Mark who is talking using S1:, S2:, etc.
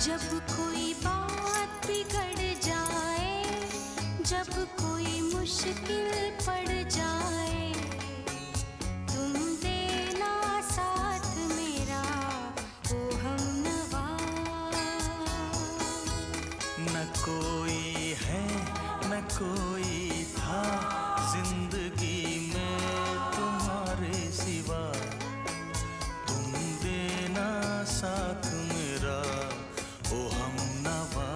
S1: जब कोई बात बिगड़ जाए, जब कोई मुश्किल पड़ जाए, तुम देना साथ मेरा ओ हमनवा।
S2: न कोई है न कोई था जिंदगी में तुम्हारे सिवा, तुम देना साथ मेरा ओ हमनवा।